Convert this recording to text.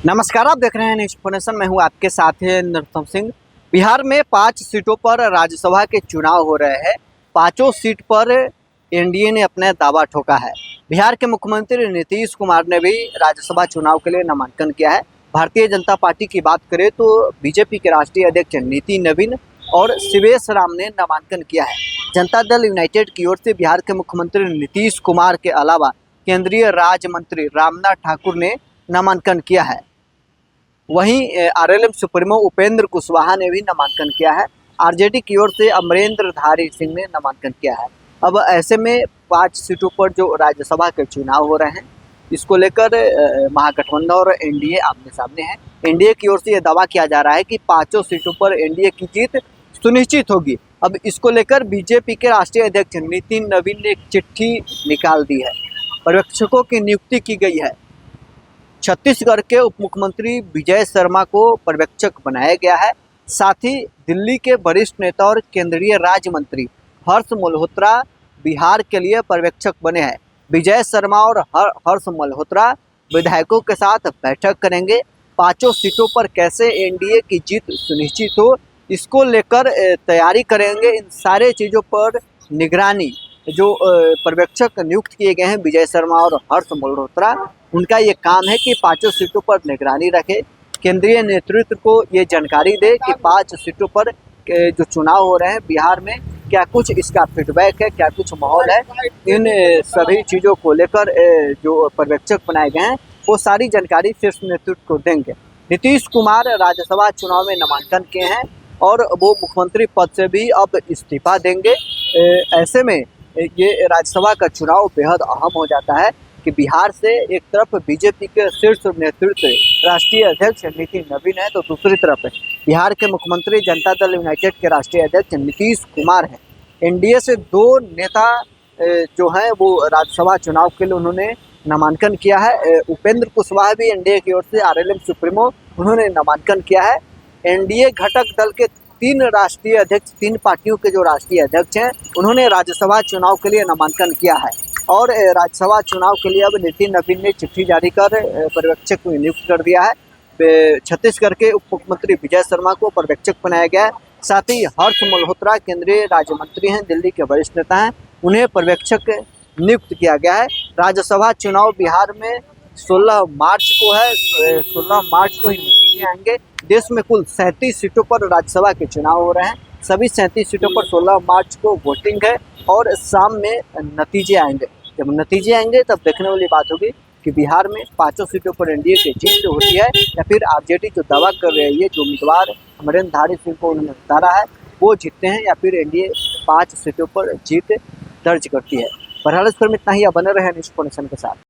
नमस्कार, आप देख रहे हैं इन्फॉर्मेशन। मैं हूं आपके साथ है नरोत्तम सिंह। बिहार में 5 सीटों पर राज्यसभा के चुनाव हो रहे हैं। पांचों सीट पर एनडीए ने अपना दावा ठोका है। बिहार के मुख्यमंत्री नीतीश कुमार ने भी राज्यसभा चुनाव के लिए नामांकन किया है। भारतीय जनता पार्टी की बात करें तो बीजेपी के राष्ट्रीय अध्यक्ष नितिन नवीन और शिवेश राम ने नामांकन किया है। जनता दल यूनाइटेड की ओर से बिहार के मुख्यमंत्री नीतीश कुमार के अलावा केंद्रीय राज्य मंत्री रामनाथ ठाकुर ने नामांकन किया है। वहीं आरएलएम सुप्रीमो उपेंद्र कुशवाहा ने भी नामांकन किया है। आरजेडी की ओर से अमरेंद्रधारी सिंह ने नामांकन किया है। अब ऐसे में 5 सीटों पर जो राज्यसभा के चुनाव हो रहे हैं, इसको लेकर महागठबंधन और एनडीए आमने सामने है। एनडीए की ओर से यह दावा किया जा रहा है कि पांचों सीटों पर एनडीए की जीत सुनिश्चित होगी। अब इसको लेकर बीजेपी के राष्ट्रीय अध्यक्ष नितिन नवीन ने एक चिट्ठी निकाल दी है। पर्यवेक्षकों की नियुक्ति की गई है। छत्तीसगढ़ के उप मुख्यमंत्री विजय शर्मा को पर्यवेक्षक बनाया गया है। साथ ही दिल्ली के वरिष्ठ नेता और केंद्रीय राज्य मंत्री हर्ष मल्होत्रा बिहार के लिए पर्यवेक्षक बने हैं। विजय शर्मा और हर्ष मल्होत्रा विधायकों के साथ बैठक करेंगे। पांचों सीटों पर कैसे एनडीए की जीत सुनिश्चित हो, इसको लेकर तैयारी करेंगे। इन सारे चीज़ों पर निगरानी जो पर्यवेक्षक नियुक्त किए गए हैं विजय शर्मा और हर्ष मल्होत्रा, उनका ये काम है कि पांचों सीटों पर निगरानी रखे। केंद्रीय नेतृत्व को ये जानकारी दे कि 5 सीटों पर जो चुनाव हो रहे हैं बिहार में, क्या कुछ इसका फीडबैक है, क्या कुछ माहौल है। इन सभी चीज़ों को लेकर जो पर्यवेक्षक बनाए गए हैं वो सारी जानकारी शीर्ष नेतृत्व को देंगे। नीतीश कुमार राज्यसभा चुनाव में नामांकन किए हैं और वो मुख्यमंत्री पद से भी अब इस्तीफा देंगे। ऐसे में ये राज्यसभा का चुनाव बेहद अहम हो जाता है कि बिहार से एक तरफ बीजेपी के शीर्ष नेतृत्व राष्ट्रीय अध्यक्ष नितिन नवीन है, तो दूसरी तरफ बिहार के मुख्यमंत्री जनता दल यूनाइटेड के राष्ट्रीय अध्यक्ष नीतीश कुमार हैं। एनडीए से 2 नेता जो हैं वो राज्यसभा चुनाव के लिए उन्होंने नामांकन किया है। उपेंद्र कुशवाहा भी एनडीए की ओर से आरएलएम सुप्रीमो उन्होंने नामांकन किया है। एनडीए घटक दल के 3 राष्ट्रीय अध्यक्ष, 3 पार्टियों के जो राष्ट्रीय अध्यक्ष हैं, उन्होंने राज्यसभा चुनाव के लिए नामांकन किया है। और राज्यसभा चुनाव के लिए अब नितिन नवीन ने चिट्ठी जारी कर पर्यवेक्षक को नियुक्त कर दिया है। छत्तीसगढ़ के उप मुख्यमंत्री विजय शर्मा को पर्यवेक्षक बनाया गया है। साथ ही हर्ष मल्होत्रा केंद्रीय राज्य मंत्री हैं, दिल्ली के वरिष्ठ नेता हैं, उन्हें पर्यवेक्षक नियुक्त किया गया है। राज्यसभा चुनाव बिहार में 16 मार्च को है। 16 मार्च को ही नतीजे आएंगे। देश में कुल 37 सीटों पर राज्यसभा के चुनाव हो रहे हैं। सभी 37 सीटों पर 16 मार्च को वोटिंग है और शाम में नतीजे आएंगे। जब नतीजे आएंगे तब देखने वाली बात होगी कि बिहार में 5 सीटों पर एनडीए की जीत होती है या फिर आरजेडी जो दावा कर रही है, जो उम्मीदवार अमरेंद्रधारी सिंह को उन्होंने उतारा है, वो जीतते हैं या फिर एनडीए 5 सीटों पर जीत दर्ज करती है। बहरहाल इस पर इतना ही। बने रहे इन्फॉर्मेशन के साथ।